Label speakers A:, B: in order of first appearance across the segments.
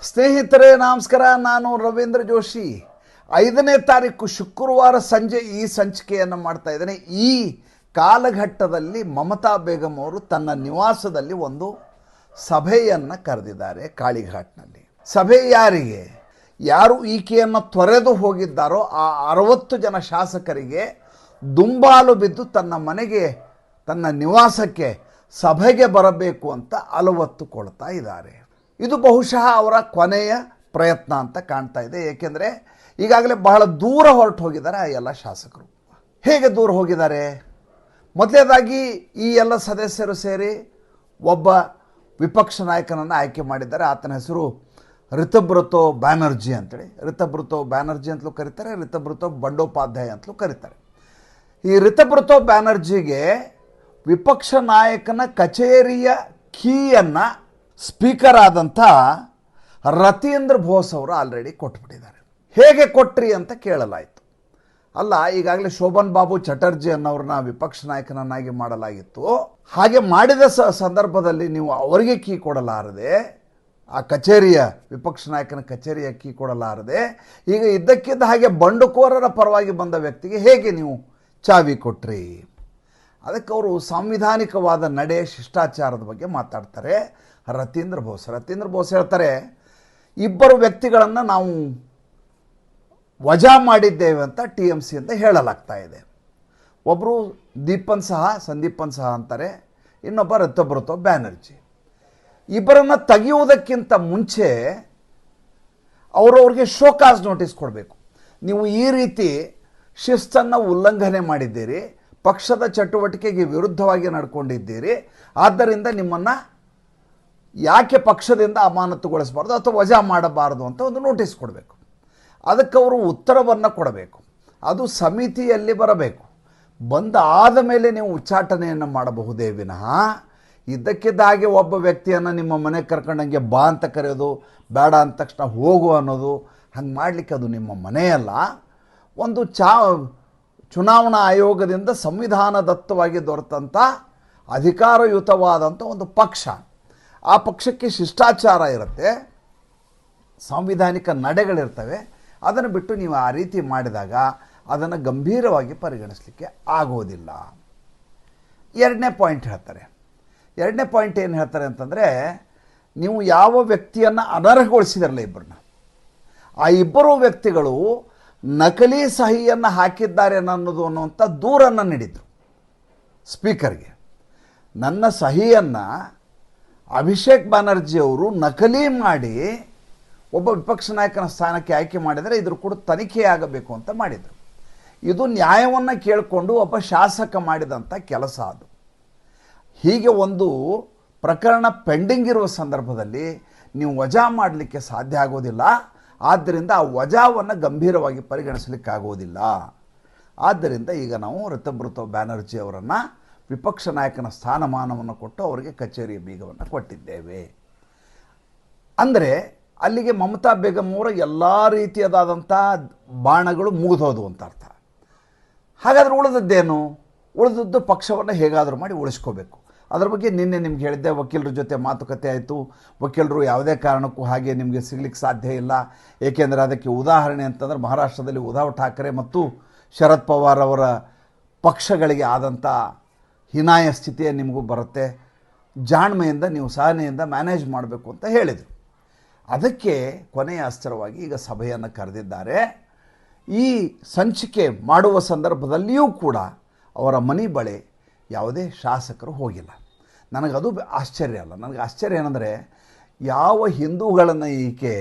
A: ಸ್ನೇಹಿತರೆ ನಮಸ್ಕಾರ. ನಾನು ರವೀಂದ್ರ ಜೋಶಿ. 5ನೇ ತಾರೀಕು ಶುಕ್ರವಾರ ಸಂಜೆ ಈ ಸಂಚಿಕೆಯನ್ನು ಮಾಡ್ತಾ ಇದ್ದೇನೆ. ಈ ಕಾಲಘಟ್ಟದಲ್ಲಿ ಮಮತಾ ಬೇಗಂ ಅವರು ತನ್ನ ನಿವಾಸದಲ್ಲಿ ಒಂದು ಸಭೆಯನ್ನು ಕರೆದಿದ್ದಾರೆ ಕಾಳಿಘಾಟ್ನಲ್ಲಿ. ಸಭೆ ಯಾರಿಗೆ? ಯಾರು ಈಕೆಯನ್ನು ತೊರೆದು ಹೋಗಿದ್ದಾರೋ ಆ 60 ಜನ ಶಾಸಕರಿಗೆ ದುಂಬಾಲು ಬಿದ್ದು ತನ್ನ ಮನೆಗೆ, ತನ್ನ ನಿವಾಸಕ್ಕೆ ಸಭೆಗೆ ಬರಬೇಕು ಅಂತ ಅಲವತ್ತುಕೊಳ್ತಾ ಇದ್ದಾರೆ. ಇದು ಬಹುಶಃ ಅವರ ಕೊನೆಯ ಪ್ರಯತ್ನ ಅಂತ ಕಾಣ್ತಾ ಇದೆ. ಏಕೆಂದರೆ ಈಗಾಗಲೇ ಬಹಳ ದೂರ ಹೊರಟು ಹೋಗಿದ್ದಾರೆ ಆ ಎಲ್ಲ ಶಾಸಕರು. ಹೇಗೆ ದೂರ ಹೋಗಿದ್ದಾರೆ? ಮೊದಲನೇದಾಗಿ ಈ ಎಲ್ಲ ಸದಸ್ಯರು ಸೇರಿ ಒಬ್ಬ ವಿಪಕ್ಷ ನಾಯಕನನ್ನು ಆಯ್ಕೆ ಮಾಡಿದ್ದಾರೆ. ಆತನ ಹೆಸರು ರಿತಬ್ರತೋ ಬ್ಯಾನರ್ಜಿ ಅಂತೇಳಿ. ರಿತಬ್ರತೋ ಬ್ಯಾನರ್ಜಿ ಅಂತಲೂ ಕರೀತಾರೆ, ರಿತಬ್ರತೋ ಬಂಡೋಪಾಧ್ಯಾಯ ಅಂತಲೂ ಕರೀತಾರೆ. ಈ ರಿತಬ್ರತೋ ಬ್ಯಾನರ್ಜಿಗೆ ವಿಪಕ್ಷ ನಾಯಕನ ಕಚೇರಿಯ ಕೀಯನ್ನು ಸ್ಪೀಕರ್ ಆದಂಥ ರತೀಂದ್ರ ಬೋಸ್ ಅವರು ಆಲ್ರೆಡಿ ಕೊಟ್ಬಿಟ್ಟಿದ್ದಾರೆ. ಹೇಗೆ ಕೊಟ್ರಿ ಅಂತ ಕೇಳಲಾಯಿತು. ಅಲ್ಲ, ಈಗಾಗಲೇ ಶೋಭನ್ ಬಾಬು ಚಟರ್ಜಿ ಅನ್ನೋರನ್ನ ವಿಪಕ್ಷ ನಾಯಕನನ್ನಾಗಿ ಮಾಡಲಾಗಿತ್ತು. ಹಾಗೆ ಮಾಡಿದ ಸಂದರ್ಭದಲ್ಲಿ ನೀವು ಅವರಿಗೆ ಕೀ ಕೊಡಲಾರದೆ, ಆ ಕಚೇರಿಯ ವಿಪಕ್ಷ ನಾಯಕನ ಕಚೇರಿಯ ಕೀ ಕೊಡಲಾರದೆ, ಈಗ ಇದ್ದಕ್ಕಿದ್ದ ಹಾಗೆ ಬಂಡುಕೋರರ ಪರವಾಗಿ ಬಂದ ವ್ಯಕ್ತಿಗೆ ಹೇಗೆ ನೀವು ಚಾವಿ ಕೊಟ್ರಿ? ಅದಕ್ಕೆ ಅವರು ಸಾಂವಿಧಾನಿಕವಾದ ನಡೆ, ಶಿಷ್ಟಾಚಾರದ ಬಗ್ಗೆ ಮಾತಾಡ್ತಾರೆ. ರತೀಂದ್ರ ಬೋಸ್ ಹೇಳ್ತಾರೆ, ಇಬ್ಬರು ವ್ಯಕ್ತಿಗಳನ್ನು ನಾವು ವಜಾ ಮಾಡಿದ್ದೇವೆ ಅಂತ TMC ಅಂತ ಹೇಳಲಾಗ್ತಾ ಇದೆ. ಒಬ್ಬರು ಸಂದೀಪನ್ ಸಹ ಅಂತಾರೆ, ಇನ್ನೊಬ್ಬ ರಿತಬ್ರತೋ ಬ್ಯಾನರ್ಜಿ. ಇಬ್ಬರನ್ನು ತೆಗೆಯುವುದಕ್ಕಿಂತ ಮುಂಚೆ ಅವ್ರಿಗೆ ಶೋಕಾಸ್ ನೋಟಿಸ್ ಕೊಡಬೇಕು. ನೀವು ಈ ರೀತಿ ಶಿಸ್ತನ್ನು ಉಲ್ಲಂಘನೆ ಮಾಡಿದ್ದೀರಿ, ಪಕ್ಷದ ಚಟುವಟಿಕೆಗೆ ವಿರುದ್ಧವಾಗಿ ನಡ್ಕೊಂಡಿದ್ದೀರಿ, ಆದ್ದರಿಂದ ನಿಮ್ಮನ್ನು ಯಾಕೆ ಪಕ್ಷದಿಂದ ಅಮಾನತುಗೊಳಿಸಬಾರ್ದು ಅಥವಾ ವಜಾ ಮಾಡಬಾರ್ದು ಅಂತ ಒಂದು ನೋಟಿಸ್ ಕೊಡಬೇಕು. ಅದಕ್ಕೆ ಅವರು ಉತ್ತರವನ್ನು ಕೊಡಬೇಕು. ಅದು ಸಮಿತಿಯಲ್ಲಿ ಬರಬೇಕು. ಬಂದಾದ ಮೇಲೆ ನೀವು ಉಚ್ಚಾಟನೆಯನ್ನು ಮಾಡಬಹುದೇ ವಿನಃ ಇದ್ದಕ್ಕಿದ್ದ ಹಾಗೆ ಒಬ್ಬ ವ್ಯಕ್ತಿಯನ್ನು ನಿಮ್ಮ ಮನೆಗೆ ಕರ್ಕೊಂಡಂಗೆ ಬಾ ಅಂತ ಕರೆಯೋದು, ಬೇಡ ಅಂದ ತಕ್ಷಣ ಹೋಗು ಅನ್ನೋದು, ಹಂಗೆ ಮಾಡಲಿಕ್ಕೆ ಅದು ನಿಮ್ಮ ಮನೆಯಲ್ಲ. ಒಂದು ಚುನಾವಣಾ ಆಯೋಗದಿಂದ ಸಂವಿಧಾನದತ್ತವಾಗಿ ದೊರೆತಂಥ ಅಧಿಕಾರಯುತವಾದಂಥ ಒಂದು ಪಕ್ಷ. ಆ ಪಕ್ಷಕ್ಕೆ ಶಿಷ್ಟಾಚಾರ ಇರುತ್ತೆ, ಸಾಂವಿಧಾನಿಕ ನಡೆಗಳಿರ್ತವೆ. ಅದನ್ನು ಬಿಟ್ಟು ನೀವು ಆ ರೀತಿ ಮಾಡಿದಾಗ ಅದನ್ನು ಗಂಭೀರವಾಗಿ ಪರಿಗಣಿಸಲಿಕ್ಕೆ ಆಗೋದಿಲ್ಲ. ಎರಡನೇ ಪಾಯಿಂಟ್ ಏನು ಹೇಳ್ತಾರೆ ಅಂತಂದರೆ, ನೀವು ಯಾವ ವ್ಯಕ್ತಿಯನ್ನು ಅನರ್ಹಗೊಳಿಸಿದಾರಲ್ಲ ಇಬ್ಬರನ್ನ, ಆ ಇಬ್ಬರು ವ್ಯಕ್ತಿಗಳು ನಕಲಿ ಸಹಿಯನ್ನು ಹಾಕಿದ್ದಾರೆ ಅನ್ನುವಂಥ ದೂರನ್ನು ನೀಡಿದರು ಸ್ಪೀಕರ್ಗೆ. ನನ್ನ ಸಹಿಯನ್ನು ಅಭಿಷೇಕ್ ಬ್ಯಾನರ್ಜಿ ಅವರು ನಕಲಿ ಮಾಡಿ ಒಬ್ಬ ವಿಪಕ್ಷ ನಾಯಕನ ಸ್ಥಾನಕ್ಕೆ ಆಯ್ಕೆ ಮಾಡಿದರೆ ಇದ್ರ ಕೂಡ ತನಿಖೆಯಾಗಬೇಕು ಅಂತ ಮಾಡಿದರು. ಇದು ನ್ಯಾಯವನ್ನು ಕೇಳಿಕೊಂಡು ಒಬ್ಬ ಶಾಸಕ ಮಾಡಿದಂಥ ಕೆಲಸ ಅದು. ಹೀಗೆ ಒಂದು ಪ್ರಕರಣ ಪೆಂಡಿಂಗ್ ಇರುವ ಸಂದರ್ಭದಲ್ಲಿ ನೀವು ವಜಾ ಮಾಡಲಿಕ್ಕೆ ಸಾಧ್ಯ ಆಗೋದಿಲ್ಲ. ಆದ್ದರಿಂದ ಆ ವಜಾವನ್ನು ಗಂಭೀರವಾಗಿ ಪರಿಗಣಿಸಲಿಕ್ಕಾಗೋದಿಲ್ಲ. ಆದ್ದರಿಂದ ಈಗ ನಾವು ರಿತಬ್ರತೋ ಬ್ಯಾನರ್ಜಿ ಅವರನ್ನು ವಿಪಕ್ಷ ನಾಯಕನ ಸ್ಥಾನಮಾನವನ್ನು ಕೊಟ್ಟು ಅವರಿಗೆ ಕಚೇರಿಯ ಬೀಗವನ್ನು ಕೊಟ್ಟಿದ್ದೇವೆ. ಅಂದರೆ ಅಲ್ಲಿಗೆ ಮಮತಾ ಬೇಗಂ ಅವರ ಎಲ್ಲ ರೀತಿಯಾದಂಥ ಬಾಣಗಳು ಮುಗಿದೋದು ಅಂತ ಅರ್ಥ. ಹಾಗಾದರೆ ಉಳಿದದ್ದು ಪಕ್ಷವನ್ನು ಹೇಗಾದರೂ ಮಾಡಿ ಉಳಿಸ್ಕೋಬೇಕು. ಅದರ ಬಗ್ಗೆ ನಿನ್ನೆ ನಿಮ್ಗೆ ಹೇಳಿದ್ದೆ, ವಕೀಲರ ಜೊತೆ ಮಾತುಕತೆ ಆಯಿತು. ವಕೀಲರು ಯಾವುದೇ ಕಾರಣಕ್ಕೂ ಹಾಗೆ ನಿಮಗೆ ಸಿಗಲಿಕ್ಕೆ ಸಾಧ್ಯ ಇಲ್ಲ. ಏಕೆಂದರೆ ಅದಕ್ಕೆ ಉದಾಹರಣೆ ಅಂತಂದರೆ ಮಹಾರಾಷ್ಟ್ರದಲ್ಲಿ ಉದ್ಧವ್ ಠಾಕ್ರೆ ಮತ್ತು ಶರದ್ ಪವಾರ್ ಅವರ ಪಕ್ಷಗಳಿಗೆ ಆದಂಥ ಹೀನಾಯ ಸ್ಥಿತಿಯೇ ನಿಮಗೂ ಬರುತ್ತೆ. ಜಾಣ್ಮೆಯಿಂದ ನೀವು ಸಹನೆಯಿಂದ ಮ್ಯಾನೇಜ್ ಮಾಡಬೇಕು ಅಂತ ಹೇಳಿದರು. ಅದಕ್ಕೆ ಕೊನೆಯ ಅಸ್ತ್ರವಾಗಿ ಈಗ ಸಭೆಯನ್ನು ಕರೆದಿದ್ದಾರೆ. ಈ ಸಂಚಿಕೆ ಮಾಡುವ ಸಂದರ್ಭದಲ್ಲಿಯೂ ಕೂಡ ಅವರ ಮನೆ ಬಳಿ ಯಾವುದೇ ಶಾಸಕರು ಹೋಗಿಲ್ಲ. ನನಗದು ಆಶ್ಚರ್ಯ ಅಲ್ಲ. ನನಗೆ ಆಶ್ಚರ್ಯ ಏನಂದರೆ, ಯಾವ ಹಿಂದೂಗಳನ್ನು ಈಕೆ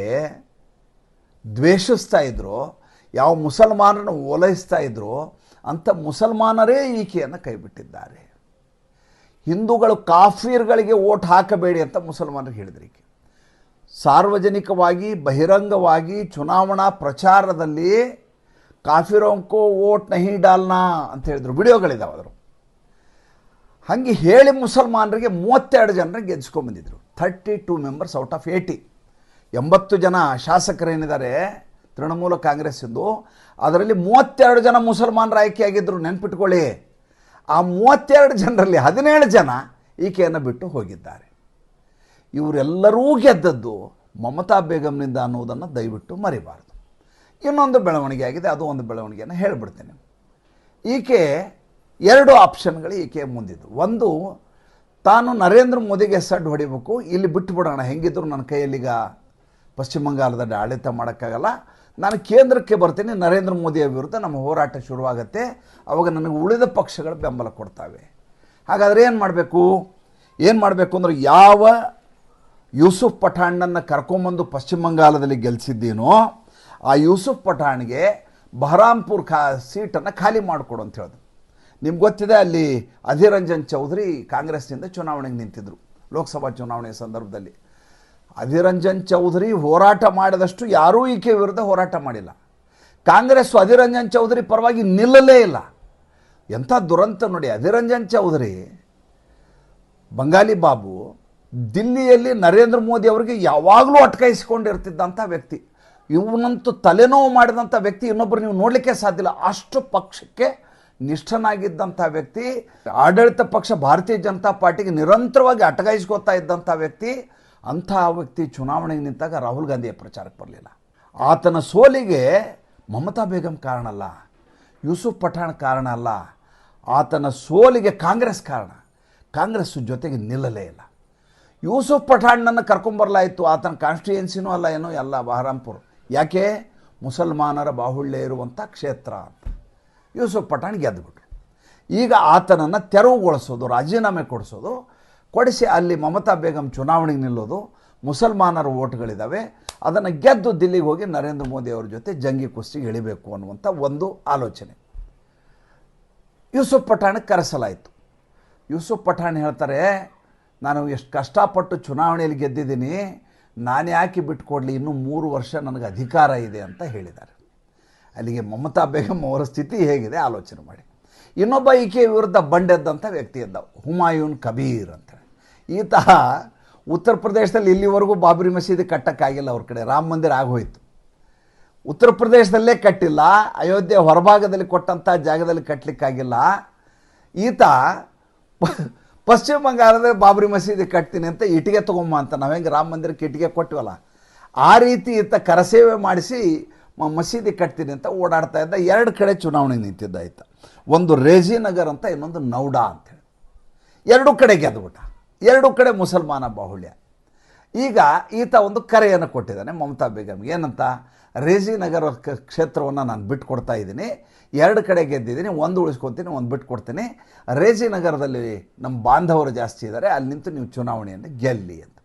A: ದ್ವೇಷಿಸ್ತಾ ಇದ್ರೋ, ಯಾವ ಮುಸಲ್ಮಾನರನ್ನು ಓಲೈಸ್ತಾ ಇದ್ರೋ ಅಂಥ ಮುಸಲ್ಮಾನರೇ ಈಕೆಯನ್ನು ಕೈಬಿಟ್ಟಿದ್ದಾರೆ. ಹಿಂದೂಗಳು ಕಾಫೀರ್ಗಳಿಗೆ ಓಟ್ ಹಾಕಬೇಡಿ ಅಂತ ಮುಸಲ್ಮಾನರಿಗೆ ಹೇಳಿದ್ರು. ಈಕೆ ಸಾರ್ವಜನಿಕವಾಗಿ ಬಹಿರಂಗವಾಗಿ ಚುನಾವಣಾ ಪ್ರಚಾರದಲ್ಲಿ ಕಾಫಿರೋಂಕೋ ಓಟ್ ನಹಿ ಡಾಲ್ನಾ ಅಂತ ಹೇಳಿದ್ರು. ವಿಡಿಯೋಗಳಿದ್ದಾವೆ ಅವರು. ಹಾಗೆ ಹೇಳಿ ಮುಸಲ್ಮಾನರಿಗೆ 32 ಜನರಿಗೆ ಗೆದ್ಸ್ಕೊಂಡ್ಬಂದಿದ್ರು. 32 ಮೆಂಬರ್ಸ್ ಔಟ್ ಆಫ್ 80. 80 ಜನ ಶಾಸಕರೇನಿದ್ದಾರೆ ತೃಣಮೂಲ ಕಾಂಗ್ರೆಸ್ಸಿಂದು, ಅದರಲ್ಲಿ 32 ಜನ ಮುಸಲ್ಮಾನರ ಆಯ್ಕೆಯಾಗಿದ್ದರು. ನೆನ್ಪಿಟ್ಕೊಳ್ಳಿ. ಆ 32 ಜನರಲ್ಲಿ 17 ಜನ ಈಕೆಯನ್ನು ಬಿಟ್ಟು ಹೋಗಿದ್ದಾರೆ. ಇವರೆಲ್ಲರೂ ಗೆದ್ದದ್ದು ಮಮತಾ ಬೇಗಂನಿಂದ ಅನ್ನೋದನ್ನು ದಯವಿಟ್ಟು ಮರಿಬಾರ್ದು. ಇನ್ನೊಂದು ಬೆಳವಣಿಗೆ ಆಗಿದೆ, ಅದು ಒಂದು ಬೆಳವಣಿಗೆಯನ್ನು ಹೇಳಿಬಿಡ್ತೇನೆ. ಈಕೆ 2 ಆಪ್ಷನ್ಗಳು ಈಕೆ ಮುಂದಿದ್ದು. ಒಂದು, ತಾನು ನರೇಂದ್ರ ಮೋದಿಗೆ ಸಡ್ಡು ಹೊಡಿಬೇಕು, ಇಲ್ಲಿ ಬಿಟ್ಟುಬಿಡೋಣ, ಹೆಂಗಿದ್ರು ನನ್ನ ಕೈಯಲ್ಲೀಗ ಪಶ್ಚಿಮ ಬಂಗಾಳದಲ್ಲಿ ಆಡಳಿತ ಮಾಡೋಕ್ಕಾಗಲ್ಲ, ನಾನು ಕೇಂದ್ರಕ್ಕೆ ಬರ್ತೀನಿ, ನರೇಂದ್ರ ಮೋದಿಯ ವಿರುದ್ಧ ನಮ್ಮ ಹೋರಾಟ ಶುರುವಾಗುತ್ತೆ, ಆವಾಗ ನನಗೆ ಉಳಿದ ಪಕ್ಷಗಳು ಬೆಂಬಲ ಕೊಡ್ತವೆ. ಹಾಗಾದರೆ ಏನು ಮಾಡಬೇಕು ಅಂದರೆ, ಯಾವ ಯೂಸುಫ್ ಪಠಾಣನ್ನು ಕರ್ಕೊಂಬಂದು ಪಶ್ಚಿಮ ಬಂಗಾಳದಲ್ಲಿ ಗೆಲ್ಲಿಸಿದ್ದೀನೋ ಆ ಯೂಸುಫ್ ಪಠಾಣ್ಗೆ ಬಹರಾಂಪುರ್ ಸೀಟನ್ನು ಖಾಲಿ ಮಾಡಿಕೊಡು ಅಂತ ಹೇಳಿದ್ರು. ನಿಮ್ಗೆ ಗೊತ್ತಿದೆ, ಅಲ್ಲಿ ಅಧೀರ್ ರಂಜನ್ ಚೌಧರಿ ಕಾಂಗ್ರೆಸ್ನಿಂದ ಚುನಾವಣೆಗೆ ನಿಂತಿದ್ದರು ಲೋಕಸಭಾ ಚುನಾವಣೆಯ ಸಂದರ್ಭದಲ್ಲಿ. ಅಧೀರ್ ರಂಜನ್ ಚೌಧರಿ ಹೋರಾಟ ಮಾಡಿದಷ್ಟು ಯಾರೂ ಈಕೆ ವಿರುದ್ಧ ಹೋರಾಟ ಮಾಡಿಲ್ಲ. ಕಾಂಗ್ರೆಸ್ಸು ಅಧೀರ್ ರಂಜನ್ ಚೌಧರಿ ಪರವಾಗಿ ನಿಲ್ಲಲೇ ಇಲ್ಲ. ಎಂಥ ದುರಂತ ನೋಡಿ. ಅಧೀರ್ ರಂಜನ್ ಚೌಧರಿ ಬಂಗಾಲಿ ಬಾಬು ದಿಲ್ಲಿಯಲ್ಲಿ ನರೇಂದ್ರ ಮೋದಿ ಅವರಿಗೆ ಯಾವಾಗಲೂ ಅಟ್ಕಾಯಿಸಿಕೊಂಡಿರ್ತಿದ್ದಂಥ ವ್ಯಕ್ತಿ. ಇವನಂತೂ ತಲೆನೋವು ಮಾಡಿದಂಥ ವ್ಯಕ್ತಿ ಇನ್ನೊಬ್ಬರು ನೀವು ನೋಡಲಿಕ್ಕೆ ಸಾಧ್ಯ ಇಲ್ಲ. ಅಷ್ಟು ಪಕ್ಷಕ್ಕೆ ನಿಷ್ಠನಾಗಿದ್ದಂಥ ವ್ಯಕ್ತಿ, ಆಡಳಿತ ಪಕ್ಷ ಭಾರತೀಯ ಜನತಾ ಪಾರ್ಟಿಗೆ ನಿರಂತರವಾಗಿ ಅಟಕಾಯಿಸ್ಕೋತಾ ಇದ್ದಂಥ ವ್ಯಕ್ತಿ. ಅಂಥ ವ್ಯಕ್ತಿ ಚುನಾವಣೆಗೆ ನಿಂತಾಗ ರಾಹುಲ್ ಗಾಂಧಿಯ ಪ್ರಚಾರಕ್ಕೆ ಬರಲಿಲ್ಲ. ಆತನ ಸೋಲಿಗೆ ಮಮತಾ ಬೇಗಂ ಕಾರಣ ಅಲ್ಲ, ಯೂಸುಫ್ ಪಠಾಣ್ ಕಾರಣ ಅಲ್ಲ, ಆತನ ಸೋಲಿಗೆ ಕಾಂಗ್ರೆಸ್ ಕಾರಣ. ಕಾಂಗ್ರೆಸ್ಸು ಜೊತೆಗೆ ನಿಲ್ಲಲೇ ಇಲ್ಲ. ಯೂಸುಫ್ ಪಠಾಣ್ಣನ್ನು ಕರ್ಕೊಂಬರಲಾಯಿತು, ಆತನ ಕಾನ್ಸ್ಟಿಟ್ಯೂಯೆನ್ಸಿನೂ ಅಲ್ಲ, ಏನೋ ಎಲ್ಲ ಬಹರಾಂಪುರ್. ಯಾಕೆ? ಮುಸಲ್ಮಾನರ ಬಾಹುಳ್ಯ ಇರುವಂಥ ಕ್ಷೇತ್ರ ಅಂತ. ಯೂಸುಫ್ ಪಠಾಣ್ ಗೆದ್ದುಬಿಟ್ರು. ಈಗ ಆತನನ್ನು ತೆರವುಗೊಳಿಸೋದು, ರಾಜೀನಾಮೆ ಕೊಡಿಸಿ ಅಲ್ಲಿ ಮಮತಾ ಬೇಗಂ ಚುನಾವಣೆಗೆ ನಿಲ್ಲೋದು, ಮುಸಲ್ಮಾನರ ಓಟ್ಗಳಿದ್ದಾವೆ, ಅದನ್ನು ಗೆದ್ದು ದಿಲ್ಲಿಗೆ ಹೋಗಿ ನರೇಂದ್ರ ಮೋದಿ ಅವ್ರ ಜೊತೆ ಜಂಗಿ ಕುಸ್ತಿಗೆ ಇಳಿಬೇಕು ಅನ್ನುವಂಥ ಒಂದು ಆಲೋಚನೆ ಯೂಸುಫ್ ಪಠಾಣ್ಗೆ ಕರೆಸಲಾಯಿತು. ಯೂಸುಫ್ ಪಠಾಣ್ ಹೇಳ್ತಾರೆ, ನಾನು ಎಷ್ಟು ಕಷ್ಟಪಟ್ಟು ಚುನಾವಣೆಯಲ್ಲಿ ಗೆದ್ದಿದ್ದೀನಿ, ನಾನು ಯಾಕೆ ಬಿಟ್ಟುಕೊಡಲಿ, ಇನ್ನೂ 3 ವರ್ಷ ನನಗೆ ಅಧಿಕಾರ ಇದೆ ಅಂತ ಹೇಳಿದ್ದಾರೆ. ಅಲ್ಲಿಗೆ ಮಮತಾ ಬೇಗಂ ಅವರ ಸ್ಥಿತಿ ಹೇಗಿದೆ ಆಲೋಚನೆ ಮಾಡಿ. ಇನ್ನೊಬ್ಬ ಈಕೆ ವಿರುದ್ಧ ಬಂಡೆದ್ದಂಥ ವ್ಯಕ್ತಿ ಇದ್ದ, ಹುಮಾಯೂನ್ ಕಬೀರ್ ಅಂತ. ಈತ ಉತ್ತರ ಪ್ರದೇಶದಲ್ಲಿ ಇಲ್ಲಿವರೆಗೂ ಬಾಬರಿ ಮಸೀದಿ ಕಟ್ಟಕ್ಕಾಗಿಲ್ಲ, ಅವ್ರ ಕಡೆ ರಾಮ ಮಂದಿರ ಆಗೋಯ್ತು. ಉತ್ತರ ಪ್ರದೇಶದಲ್ಲೇ ಕಟ್ಟಿಲ್ಲ, ಅಯೋಧ್ಯೆ ಹೊರಭಾಗದಲ್ಲಿ ಕೊಟ್ಟಂಥ ಜಾಗದಲ್ಲಿ ಕಟ್ಟಲಿಕ್ಕಾಗಿಲ್ಲ. ಈತ ಪಶ್ಚಿಮ ಬಂಗಾಳದಲ್ಲಿ ಬಾಬರಿ ಮಸೀದಿ ಕಟ್ತೀನಿ ಅಂತ ಇಟ್ಟಿಗೆ ತೊಗೊಂಬ ಅಂತ, ನಾವು ಹೆಂಗೆ ರಾಮ ಮಂದಿರಕ್ಕೆ ಇಟ್ಟಿಗೆ ಕೊಟ್ಟಿವಲ್ಲ ಆ ರೀತಿ ಈತ ಕರಸೇವೆ ಮಾಡಿಸಿ ಮಸೀದಿ ಕಟ್ತೀನಿ ಅಂತ ಓಡಾಡ್ತಾ ಇದ್ದ. 2 ಕಡೆ ಚುನಾವಣೆ ನಿಂತಿದ್ದ ಈತ. ಒಂದು ರೇಜಿನಗರ್ ಅಂತ, ಇನ್ನೊಂದು ನೌಡಾ ಅಂತೇಳಿ. 2 ಕಡೆ ಗೆದ್ದುಬಿಟ್ಟ. 2 ಕಡೆ ಮುಸಲ್ಮಾನ ಬಾಹುಳ್ಯ. ಈಗ ಈತ ಒಂದು ಕರೆಯನ್ನು ಕೊಟ್ಟಿದ್ದಾನೆ ಮಮತಾ ಬೇಗಂಗೆ. ಏನಂತ? ರೇಜಿನಗರ ಕ್ಷೇತ್ರವನ್ನು ನಾನು ಬಿಟ್ಟುಕೊಡ್ತಾ ಇದ್ದೀನಿ, 2 ಕಡೆ ಗೆದ್ದಿದ್ದೀನಿ, ಒಂದು ಉಳಿಸ್ಕೊತೀನಿ, ಒಂದು ಬಿಟ್ಟುಕೊಡ್ತೀನಿ. ರೇಜಿನಗರದಲ್ಲಿ ನಮ್ಮ ಬಾಂಧವರು ಜಾಸ್ತಿ ಇದ್ದಾರೆ, ಅಲ್ಲಿ ನಿಂತು ನೀವು ಚುನಾವಣೆಯನ್ನು ಗೆಲ್ಲಿ ಅಂತ.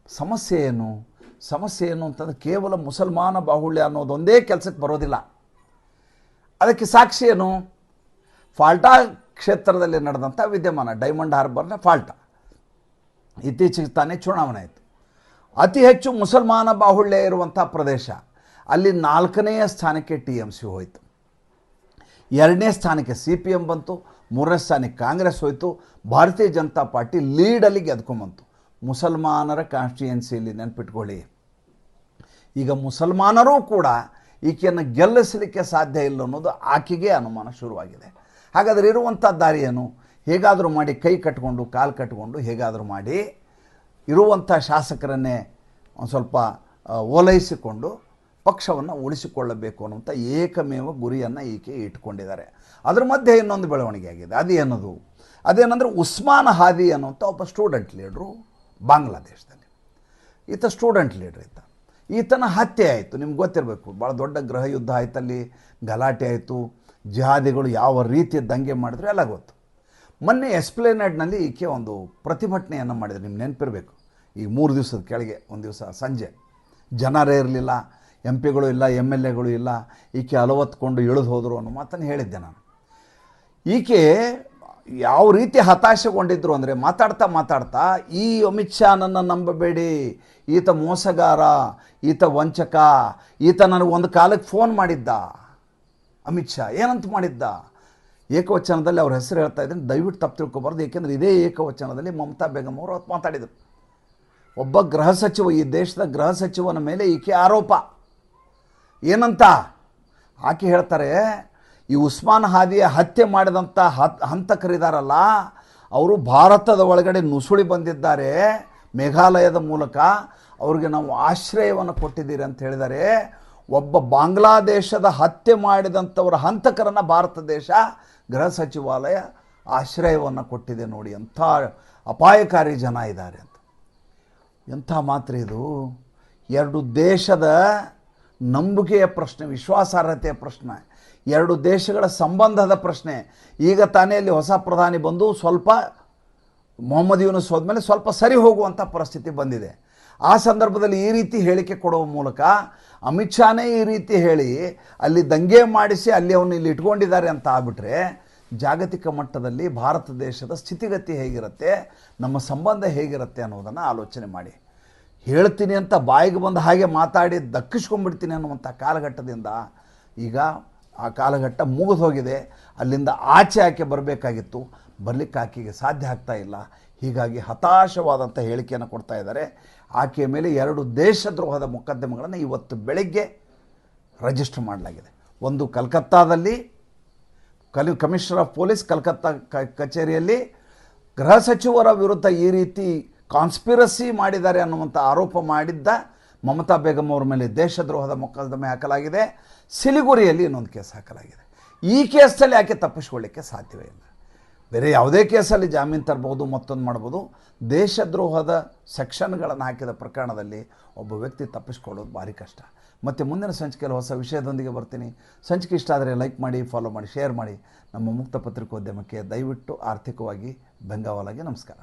A: ಸಮಸ್ಯೆ ಏನು ಅಂತಂದರೆ, ಕೇವಲ ಮುಸಲ್ಮಾನ ಬಾಹುಳ್ಯ ಅನ್ನೋದೊಂದೇ ಕೆಲಸಕ್ಕೆ ಬರೋದಿಲ್ಲ. ಅದಕ್ಕೆ ಸಾಕ್ಷಿ ಏನು? ಫಾಲ್ಟಾ ಕ್ಷೇತ್ರದಲ್ಲಿ ನಡೆದಂಥ ವಿದ್ಯಮಾನ, ಡೈಮಂಡ್ ಹಾರ್ಬರ್ನ ಫಾಲ್ಟಾ. ಇತ್ತೀಚೆಗೆ ತಾನೇ ಚುನಾವಣೆ ಆಯಿತು. ಅತಿ ಹೆಚ್ಚು ಮುಸಲ್ಮಾನ ಬಾಹುಳ್ಯ ಇರುವಂಥ ಪ್ರದೇಶ. ಅಲ್ಲಿ 4ನೇ ಸ್ಥಾನಕ್ಕೆ TMC ಹೋಯಿತು, 2ನೇ ಸ್ಥಾನಕ್ಕೆ CPM ಬಂತು, 3ನೇ ಸ್ಥಾನಕ್ಕೆ ಕಾಂಗ್ರೆಸ್ ಹೋಯಿತು. ಭಾರತೀಯ ಜನತಾ ಪಾರ್ಟಿ ಲೀಡಲ್ಲಿ ಗೆದ್ಕೊಂಬಂತು. ಮುಸಲ್ಮಾನರ ಕಾನ್ಸ್ಟಿಟ್ಯೂಯೆನ್ಸಿಯಲ್ಲಿ ನೆನಪಿಟ್ಕೊಳ್ಳಿ. ಈಗ ಮುಸಲ್ಮಾನರೂ ಕೂಡ ಈಕೆಯನ್ನು ಗೆಲ್ಲಿಸಲಿಕ್ಕೆ ಸಾಧ್ಯ ಇಲ್ಲ ಅನ್ನೋದು ಆಕೆಗೆ ಅನುಮಾನ ಶುರುವಾಗಿದೆ. ಹಾಗಾದರೆ ಇರುವಂಥ ದಾರಿ ಏನು? ಹೇಗಾದರೂ ಮಾಡಿ ಕೈ ಕಟ್ಟಿಕೊಂಡು ಕಾಲು ಕಟ್ಟಿಕೊಂಡು ಹೇಗಾದರೂ ಮಾಡಿ ಇರುವಂಥ ಶಾಸಕರನ್ನೇ ಒಂದು ಸ್ವಲ್ಪ ಓಲೈಸಿಕೊಂಡು ಪಕ್ಷವನ್ನು ಉಳಿಸಿಕೊಳ್ಳಬೇಕು ಅನ್ನುವಂಥ ಏಕಮೇವ ಗುರಿಯನ್ನು ಈಕೆ ಇಟ್ಕೊಂಡಿದ್ದಾರೆ. ಅದರ ಮಧ್ಯೆ ಇನ್ನೊಂದು ಬೆಳವಣಿಗೆ ಆಗಿದೆ. ಅದೇನಂದರೆ ಉಸ್ಮಾನ್ ಹಾದಿ ಅನ್ನುವಂಥ ಒಬ್ಬ ಸ್ಟೂಡೆಂಟ್ ಲೀಡ್ರು ಬಾಂಗ್ಲಾದೇಶದಲ್ಲಿ. ಈತ ಸ್ಟೂಡೆಂಟ್ ಲೀಡ್ರ್ ಈತನ ಹತ್ಯೆ ಆಯಿತು. ನಿಮ್ಗೆ ಗೊತ್ತಿರಬೇಕು, ಭಾಳ ದೊಡ್ಡ ಗೃಹ ಯುದ್ಧ ಆಯ್ತಲ್ಲಿ, ಗಲಾಟೆ ಆಯಿತು, ಜಿಹಾದಿಗಳು ಯಾವ ರೀತಿ ದಂಗೆ ಮಾಡಿದ್ರು ಎಲ್ಲ ಗೊತ್ತು. ಮೊನ್ನೆ ಎಸ್ಪ್ಲೇನೆಡ್ನಲ್ಲಿ ಈಕೆ ಒಂದು ಪ್ರತಿಭಟನೆಯನ್ನು ಮಾಡಿದ್ರು, ನಿಮ್ಗೆ ನೆನಪಿರಬೇಕು. ಈ 3 ದಿವಸದ ಕೆಳಗೆ ಒಂದು ದಿವಸ ಸಂಜೆ ಜನರೇ ಇರಲಿಲ್ಲ, MP ಗಳು ಇಲ್ಲ, MLAಗಳು ಇಲ್ಲ, ಈಕೆ ಅಲವತ್ಕೊಂಡು ಇಳಿದು ಹೋದರು ಅನ್ನೋ ಮಾತನ್ನು ಹೇಳಿದ್ದೆ ನಾನು. ಈಕೆ ಯಾವ ರೀತಿ ಹತಾಶೆಗೊಂಡಿದ್ರು ಅಂದರೆ, ಮಾತಾಡ್ತಾ ಈ ಅಮಿತ್ ಶಾನನ್ನು ನಂಬಬೇಡಿ, ಈತ ಮೋಸಗಾರ, ಈತ ವಂಚಕ, ಈತ ನನಗೆ ಒಂದು ಕಾಲಕ್ಕೆ ಫೋನ್ ಮಾಡಿದ್ದ. ಅಮಿತ್ ಶಾ ಏನಂತ ಮಾಡಿದ್ದ? ಏಕವಚನದಲ್ಲಿ ಅವ್ರ ಹೆಸರು ಹೇಳ್ತಾ ಇದ್ದೀನಿ, ದಯವಿಟ್ಟು ತಪ್ಪು ತಿಳ್ಕೊಬಾರ್ದು. ಏಕೆಂದರೆ ಇದೇ ಏಕವಚನದಲ್ಲಿ ಮಮತಾ ಬೇಗಂ ಅವರು ಅವತ್ತು ಮಾತಾಡಿದರು. ಒಬ್ಬ ಗೃಹ ಸಚಿವ, ಈ ದೇಶದ ಗೃಹ ಸಚಿವನ ಮೇಲೆ ಈಕೆ ಆರೋಪ. ಏನಂತ ಆಕೆ ಹೇಳ್ತಾರೆ, ಈ ಉಸ್ಮಾನ್ ಹಾದಿಯ ಹತ್ಯೆ ಮಾಡಿದಂಥ ಹಂತಕರಿದಾರಲ್ಲ, ಅವರು ಭಾರತದ ಒಳಗಡೆ ನುಸುಳಿ ಬಂದಿದ್ದಾರೆ ಮೇಘಾಲಯದ ಮೂಲಕ, ಅವ್ರಿಗೆ ನಾವು ಆಶ್ರಯವನ್ನು ಕೊಟ್ಟಿದ್ದೀರಿ ಅಂತ ಹೇಳಿದರೆ, ಒಬ್ಬ ಬಾಂಗ್ಲಾದೇಶದ ಹತ್ಯೆ ಮಾಡಿದಂಥವರ ಹಂತಕರನ್ನು ಭಾರತ ದೇಶ ಗೃಹ ಸಚಿವಾಲಯ ಆಶ್ರಯವನ್ನು ಕೊಟ್ಟಿದೆ. ನೋಡಿ ಎಂಥ ಅಪಾಯಕಾರಿ ಜನ ಇದ್ದಾರೆ ಅಂತ. ಎಂಥ ಮಾತ್ರ ಇದು. ಎರಡು ದೇಶದ ನಂಬಿಕೆಯ ಪ್ರಶ್ನೆ, ವಿಶ್ವಾಸಾರ್ಹತೆಯ ಪ್ರಶ್ನೆ, ಎರಡು ದೇಶಗಳ ಸಂಬಂಧದ ಪ್ರಶ್ನೆ. ಈಗ ತಾನೇ ಅಲ್ಲಿ ಹೊಸ ಪ್ರಧಾನಿ ಬಂದು ಸ್ವಲ್ಪ ಮೊಹಮ್ಮದ್ ಯೂನುಸ್ ಹೋದ್ಮೇಲೆ ಸ್ವಲ್ಪ ಸರಿ ಹೋಗುವಂಥ ಪರಿಸ್ಥಿತಿ ಬಂದಿದೆ. ಆ ಸಂದರ್ಭದಲ್ಲಿ ಈ ರೀತಿ ಹೇಳಿಕೆ ಕೊಡುವ ಮೂಲಕ ಅಮಿತ್ ಶಾನೇ ಈ ರೀತಿ ಹೇಳಿ ಅಲ್ಲಿ ದಂಗೆ ಮಾಡಿಸಿ ಅಲ್ಲಿ ಅವನು ಇಲ್ಲಿ ಇಟ್ಕೊಂಡಿದ್ದಾರೆ ಅಂತ ಆಗ್ಬಿಟ್ರೆ, ಜಾಗತಿಕ ಮಟ್ಟದಲ್ಲಿ ಭಾರತ ದೇಶದ ಸ್ಥಿತಿಗತಿ ಹೇಗಿರುತ್ತೆ, ನಮ್ಮ ಸಂಬಂಧ ಹೇಗಿರುತ್ತೆ ಅನ್ನೋದನ್ನು ಆಲೋಚನೆ ಮಾಡಿ. ಹೇಳ್ತೀನಿ ಅಂತ ಬಾಯಿಗೆ ಬಂದ ಹಾಗೆ ಮಾತಾಡಿ ದಕ್ಕಿಸ್ಕೊಂಡ್ಬಿಡ್ತೀನಿ ಅನ್ನುವಂಥ ಕಾಲಘಟ್ಟದಿಂದ ಈಗ ಆ ಕಾಲಘಟ್ಟ ಮುಗಿದು ಹೋಗಿದೆ. ಅಲ್ಲಿಂದ ಆಚೆ ಆಕೆ ಬರಬೇಕಾಗಿತ್ತು, ಬರಲಿಕ್ಕೆ ಆಕೆಗೆ ಸಾಧ್ಯ ಆಗ್ತಾ ಇಲ್ಲ. ಹೀಗಾಗಿ ಹತಾಶವಾದಂಥ ಹೇಳಿಕೆಯನ್ನು ಕೊಡ್ತಾ ಇದ್ದಾರೆ. ಆಕೆಯ ಮೇಲೆ 2 ದೇಶದ್ರೋಹದ ಮೊಕದ್ದಮೆಗಳನ್ನು ಇವತ್ತು ಬೆಳಗ್ಗೆ ರಿಜಿಸ್ಟರ್ ಮಾಡಲಾಗಿದೆ. ಒಂದು ಕಲ್ಕತ್ತಾದಲ್ಲಿ ಕಮಿಷನರ್ ಆಫ್ ಪೊಲೀಸ್ ಕಲ್ಕತ್ತಾ ಕಚೇರಿಯಲ್ಲಿ ಗೃಹ ಸಚಿವರ ವಿರುದ್ಧ ಈ ರೀತಿ ಕಾನ್ಸ್ಪಿರಸಿ ಮಾಡಿದ್ದಾರೆ ಅನ್ನುವಂಥ ಆರೋಪ ಮಾಡಿದ್ದ ಮಮತಾ ಬೇಗಂ ಅವರ ಮೇಲೆ ದೇಶದ್ರೋಹದ ಮೊಕದ್ದಮೆ ಹಾಕಲಾಗಿದೆ. ಸಿಲಿಗುರಿಯಲ್ಲಿ ಇನ್ನೊಂದು ಕೇಸ್ ಹಾಕಲಾಗಿದೆ. ಈ ಕೇಸಲ್ಲಿ ಆಕೆ ತಪ್ಪಿಸ್ಕೊಳ್ಳಿಕ್ಕೆ ಸಾಧ್ಯವೇ ಇಲ್ಲ. ಬೇರೆ ಯಾವುದೇ ಕೇಸಲ್ಲಿ ಜಾಮೀನು ತರ್ಬೋದು, ಮತ್ತೊಂದು ಮಾಡ್ಬೋದು. ದೇಶದ್ರೋಹದ ಸೆಕ್ಷನ್ಗಳನ್ನು ಹಾಕಿದ ಪ್ರಕರಣದಲ್ಲಿ ಒಬ್ಬ ವ್ಯಕ್ತಿ ತಪ್ಪಿಸ್ಕೊಳ್ಳೋದು ಭಾರಿ ಕಷ್ಟ. ಮತ್ತು ಮುಂದಿನ ಸಂಚಿಕೆಯಲ್ಲಿ ಹೊಸ ವಿಷಯದೊಂದಿಗೆ ಬರ್ತೀನಿ. ಸಂಚಿಕೆ ಇಷ್ಟ ಆದರೆ ಲೈಕ್ ಮಾಡಿ, ಫಾಲೋ ಮಾಡಿ, ಶೇರ್ ಮಾಡಿ. ನಮ್ಮ ಮುಕ್ತ ಪತ್ರಿಕೋದ್ಯಮಕ್ಕೆ ದಯವಿಟ್ಟು ಆರ್ಥಿಕವಾಗಿ ಬೆಂಗಾವಲಾಗಿ ನಮಸ್ಕಾರ.